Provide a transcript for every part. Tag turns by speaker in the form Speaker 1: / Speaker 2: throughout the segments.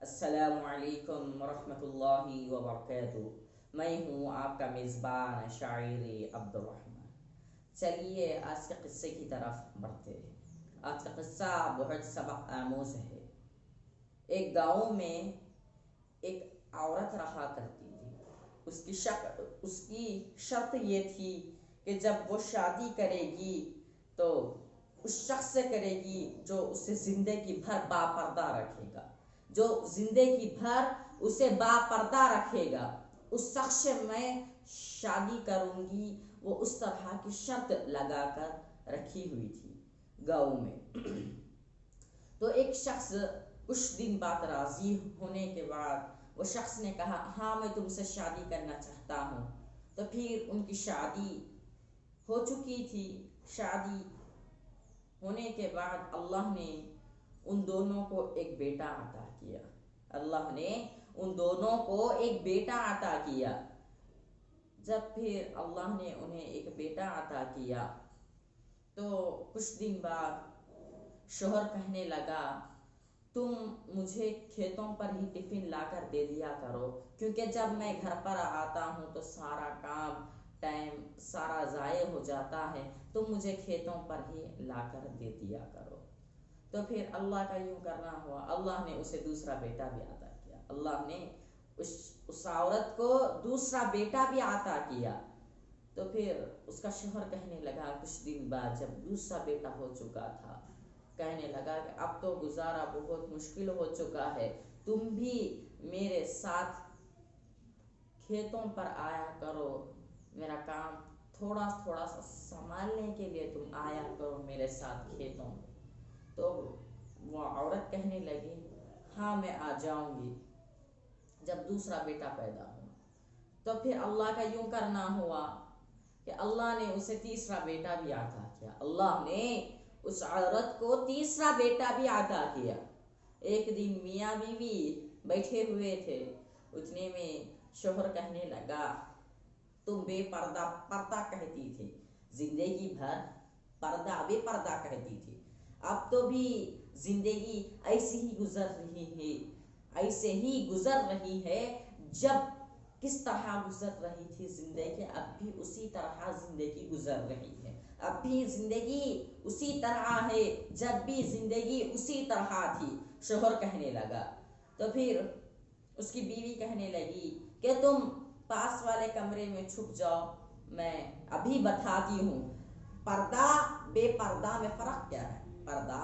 Speaker 1: السلام علیکم ورحمۃ اللہ وبرکاتہ۔ میں ہوں آپ کا میزبان شاعر عبد الرحمن۔ چلیے آج کے قصے کی طرف بڑھتے ہیں۔ آج کا قصہ بہت سبق آموز ہے۔ ایک گاؤں میں ایک عورت رہا کرتی تھی۔ اس کی شرط یہ تھی کہ جب وہ شادی کرے گی تو اس شخص سے کرے گی جو اسے زندگی بھر باپردہ رکھے گا، جو زندگی بھر اسے باپردہ رکھے گا، اس شخص سے میں شادی کروں گی۔ وہ اس طرح کی شرط لگا کر رکھی ہوئی تھی گاؤں میں۔ تو ایک شخص کچھ دن بعد راضی ہونے کے بعد وہ شخص نے کہا ہاں میں تم سے شادی کرنا چاہتا ہوں۔ تو پھر ان کی شادی ہو چکی تھی۔ شادی ہونے کے بعد اللہ نے ان دونوں کو ایک بیٹا عطا کیا۔ اللہ نے ان دونوں کو ایک بیٹا عطا کیا۔ جب پھر اللہ نے انہیں ایک بیٹا عطا کیا تو کچھ دن بعد شوہر کہنے لگا تم مجھے کھیتوں پر ہی ٹفن لا کر دے دیا کرو، کیونکہ جب میں گھر پر آتا ہوں تو سارا کام ٹائم سارا ضائع ہو جاتا ہے، تم مجھے کھیتوں پر ہی لا کر دے دیا کرو۔ تو پھر اللہ کا یوں کرنا ہوا، اللہ نے اسے دوسرا بیٹا بھی عطا کیا۔ اللہ نے اس عورت کو دوسرا بیٹا بھی عطا کیا۔ تو پھر اس کا شوہر کہنے لگا کچھ دن بعد جب دوسرا بیٹا ہو چکا تھا، کہنے لگا کہ اب تو گزارا بہت مشکل ہو چکا ہے، تم بھی میرے ساتھ کھیتوں پر آیا کرو، میرا کام تھوڑا تھوڑا سا سنبھالنے کے لیے تم آیا کرو میرے ساتھ کھیتوں میں۔ تو وہ عورت کہنے لگی ہاں میں آ جاؤں گی۔ جب دوسرا بیٹا پیدا ہوا تو پھر اللہ کا یوں کرنا ہوا کہ اللہ نے اسے تیسرا بیٹا بھی عطا کیا۔ اللہ نے اس عورت کو تیسرا بیٹا بھی عطا کیا۔ ایک دن میاں بیوی بیٹھے ہوئے تھے، اتنے میں شوہر کہنے لگا تم بے پردہ کہتی تھی، زندگی بھر بے پردہ کہتی تھی، اب تو بھی زندگی ایسے ہی گزر رہی ہے جب کس طرح گزر رہی تھی زندگی، اب بھی اسی طرح زندگی گزر رہی ہے، اب بھی زندگی اسی طرح ہے جب بھی زندگی اسی طرح تھی، شوہر کہنے لگا۔ تو پھر اس کی بیوی کہنے لگی کہ تم پاس والے کمرے میں چھپ جاؤ، میں ابھی بتاتی ہوں پردہ بے پردہ میں فرق کیا ہے، پردہ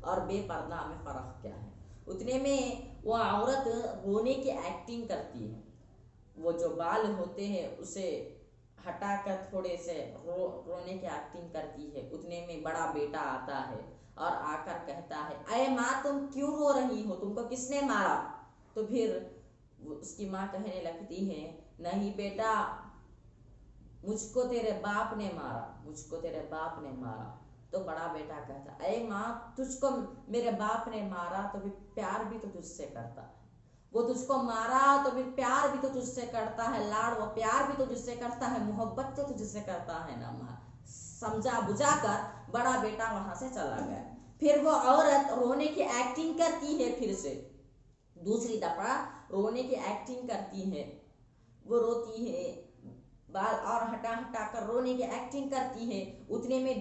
Speaker 1: اور بے پردہ میں فرق کیا ہے۔ اتنے میں وہ عورت رونے کی ایکٹنگ کرتی ہے، وہ جو بال ہوتے ہیں اسے ہٹا کر تھوڑے سے رونے کی ایکٹنگ کرتی ہے۔ اتنے میں بڑا بیٹا آتا ہے اور آ کر کہتا ہے اے ماں تم کیوں رو رہی ہو، تم کو کس نے مارا؟ تو پھر اس کی ماں کہنے لگتی ہے نہیں بیٹا مجھ کو تیرے باپ نے مارا، مجھ کو تیرے باپ نے مارا۔ تو بڑا بیٹا کہتا اے ماں تجھ کو میرے باپ نے مارا تو بھی پیار بھی تو تجھ سے کرتا ہے، وہ تجھ کو مارا تو بھی پیار بھی تو تجھ سے کرتا ہے، لاڑ و پیار بھی تو تجھ سے کرتا ہے، محبت تو تجھ سے کرتا ہے نا ماں۔ سمجھا بجھا کر بڑا بیٹا وہاں سے چلا گیا۔ پھر وہ عورت رونے کی ایکٹنگ کرتی ہے، پھر سے دوسری دفعہ رونے کی ایکٹنگ کرتی ہے، وہ روتی ہے بال اور ہٹا کر رونے کی ایکٹنگ کرتی ہے۔ اتنے میں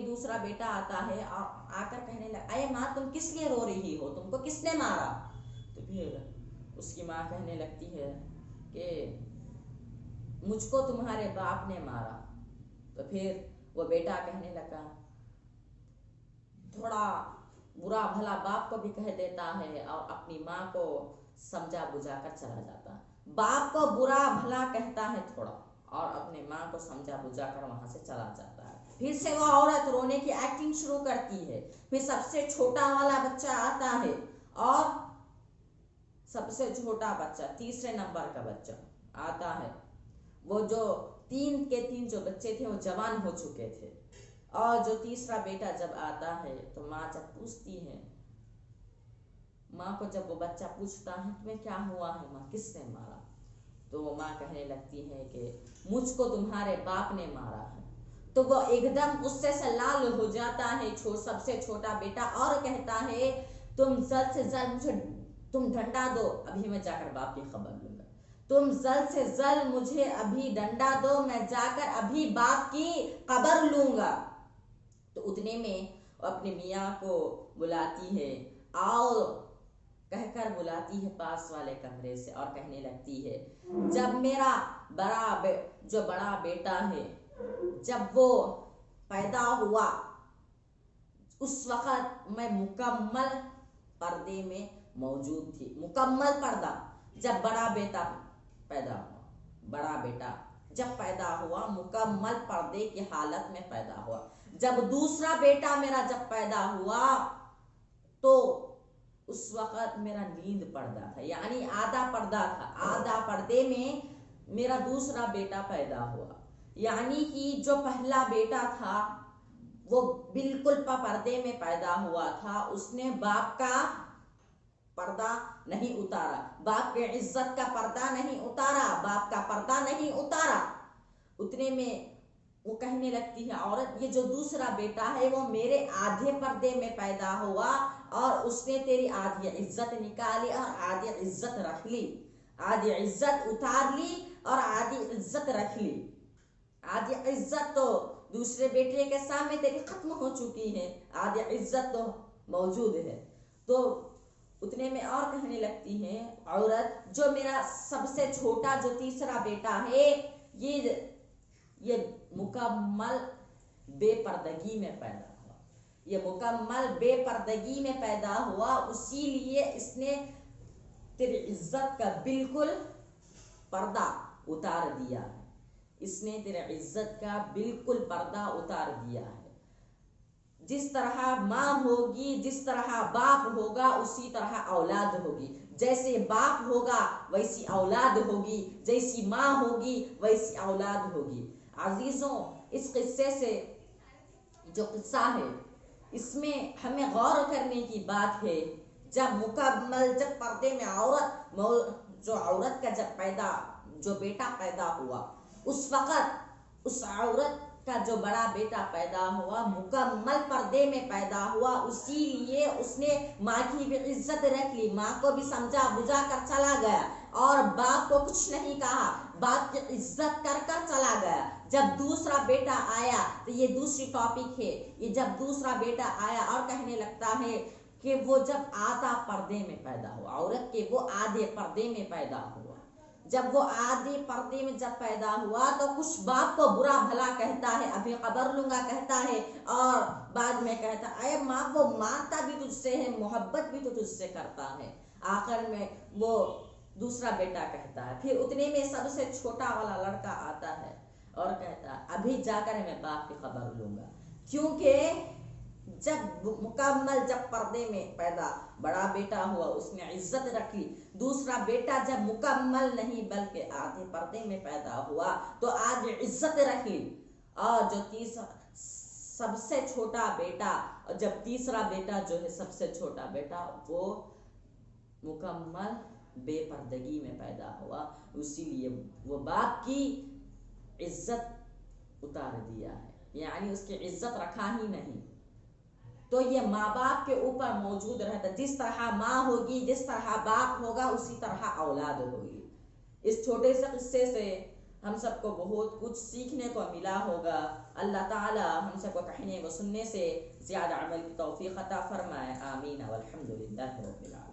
Speaker 1: دوسرا بیٹا آتا ہے اور آ کر کہنے لگا اے ماں تم کس لیے رو رہی ہو، تم کو کس نے مارا؟ تو پھر اس کی ماں کہنے لگتی ہے کہ مجھ کو تمہارے باپ نے مارا۔ تو پھر وہ بیٹا کہنے لگا تھوڑا برا بھلا باپ کو بھی کہہ دیتا ہے اور اپنی ماں کو سمجھا بجھا کر چلا جاتا ہے، باپ کو برا بھلا کہتا ہے تھوڑا اور اپنے ماں کو سمجھا بجھا کر وہاں سے چلا جاتا ہے۔ پھر سے وہ عورت رونے کی ایکٹنگ شروع کرتی ہے۔ پھر سب سے چھوٹا والا بچہ آتا ہے اور سب سے چھوٹا بچہ تیسرے نمبر کا بچہ آتا ہے، وہ جو تین جو بچے تھے وہ جوان ہو چکے تھے، اور جو تیسرا بیٹا جب آتا ہے تو ماں جب پوچھتی ہے، ماں کو جب وہ بچہ پوچھتا ہے تمہیں کیا ہوا ہے ماں، کس نے مارا؟ تو وہ ماں کہنے لگتی ہے کہ مجھ کو تمہارے باپ نے مارا ہے۔ تو وہ ایک دم غصے سے لال ہو جاتا ہے سب سے چھوٹا بیٹا اور کہتا ہے تم جلد سے جلد مجھے تم ڈنڈا دو، ابھی میں جا کر باپ کی خبر لوں گا، تم جلد سے جلد مجھے ابھی ڈنڈا دو، میں جا کر ابھی باپ کی خبر لوں گا۔ تو اتنے میں اپنے میاں کو بلاتی ہے، آؤ کہہ کر بلاتی ہے پاس والے کمرے سے، اور کہنے لگتی ہے جب میرا جو بڑا بیٹا ہے جب وہ پیدا ہوا اس وقت میں مکمل پردے میں موجود تھی، مکمل پردہ۔ جب بڑا بیٹا پیدا ہوا، بڑا بیٹا جب پیدا ہوا مکمل پردے کی حالت میں پیدا ہوا۔ جب دوسرا بیٹا میرا جب پیدا ہوا تو اس وقت میرا نیند پردہ تھا، یعنی آدھا پردہ تھا، آدھا پردے میں میرا دوسرا بیٹا پیدا ہوا۔ یعنی کہ جو پہلا بیٹا تھا وہ بالکل پردے میں پیدا ہوا تھا، اس نے باپ کا پردہ نہیں اتارا، باپ کے عزت کا پردہ نہیں اتارا، باپ کا پردہ نہیں اتارا۔ اتنے میں وہ کہنے لگتی ہے عورت یہ جو دوسرا بیٹا ہے وہ میرے آدھے پردے میں پیدا ہوا اور اس نے تیری آدھی عزت نکالی اور آدھی عزت رکھ لی، آدھی عزت اتار لی اور آدھی عزت رکھ لی۔ آدھی عزت تو دوسرے بیٹے کے سامنے تیری ختم ہو چکی ہے، آدھی عزت تو موجود ہے۔ تو اتنے میں اور کہنے لگتی ہے عورت جو میرا سب سے چھوٹا جو تیسرا بیٹا ہے یہ مکمل بے پردگی میں پیدا ہوا، یہ مکمل بے پردگی میں پیدا ہوا، اسی لیے اس نے تیری عزت کا بالکل پردہ اتار دیا ہے، اس نے تیرے عزت کا بالکل پردہ اتار دیا ہے۔ جس طرح ماں ہوگی، جس طرح باپ ہوگا اسی طرح اولاد ہوگی، جیسے باپ ہوگا ویسی اولاد ہوگی، جیسی ماں ہوگی ویسی اولاد ہوگی۔ عزیزوں اس قصے سے جو قصہ ہے اس میں ہمیں غور کرنے کی بات ہے، جب پردے میں عورت کا جو بیٹا پیدا ہوا اس وقت اس عورت کا جو بڑا بیٹا پیدا ہوا مکمل پردے میں پیدا ہوا، اسی لیے اس نے ماں کی بھی عزت رکھ لی، ماں کو بھی سمجھا بجھا کر چلا گیا اور باپ کو کچھ نہیں کہا، باپ کی عزت کر کر چلا گیا۔ جب دوسرا بیٹا آیا تو یہ دوسری ٹاپک ہے، یہ جب دوسرا بیٹا آیا اور کہنے لگتا ہے کہ وہ جب آدھا پردے میں پیدا ہوا، عورت کے وہ آدھے پردے میں پیدا ہوا، جب وہ آدھے پردے میں جب پیدا ہوا تو کچھ باپ کو برا بھلا کہتا ہے، ابھی خبر لوں گا کہتا ہے، اور بعد میں کہتا اے ماں وہ مانتا بھی تجھ سے ہے، محبت بھی تو تجھ سے کرتا ہے، آخر میں وہ دوسرا بیٹا کہتا ہے۔ پھر اتنے میں سب سے چھوٹا والا لڑکا آتا ہے اور کہتا ہے ابھی جا کر میں باپ کی خبر لوں گا، کیونکہ جب پردے میں پیدا بڑا بیٹا ہوا اس نے عزت رکھی، دوسرا بیٹا جب مکمل نہیں بلکہ آدھے پردے میں پیدا ہوا تو آدھے عزت رکھی، اور جو سب سے چھوٹا بیٹا، اور جب تیسرا بیٹا جو ہے سب سے چھوٹا بیٹا وہ مکمل بے پردگی میں پیدا ہوا، اسی لیے وہ باپ کی عزت اتار دیا ہے، یعنی اس کی عزت رکھا ہی نہیں۔ تو یہ ماں باپ کے اوپر موجود رہتا، جس طرح ماں ہوگی جس طرح باپ ہوگا اسی طرح اولاد ہوگی۔ اس چھوٹے سے قصے سے ہم سب کو بہت کچھ سیکھنے کو ملا ہوگا۔ اللہ تعالی ہم سب کو کہنے و سننے سے زیادہ عمل کی توفیق عطا فرمائے، آمین والحمد للہ رب العالمین۔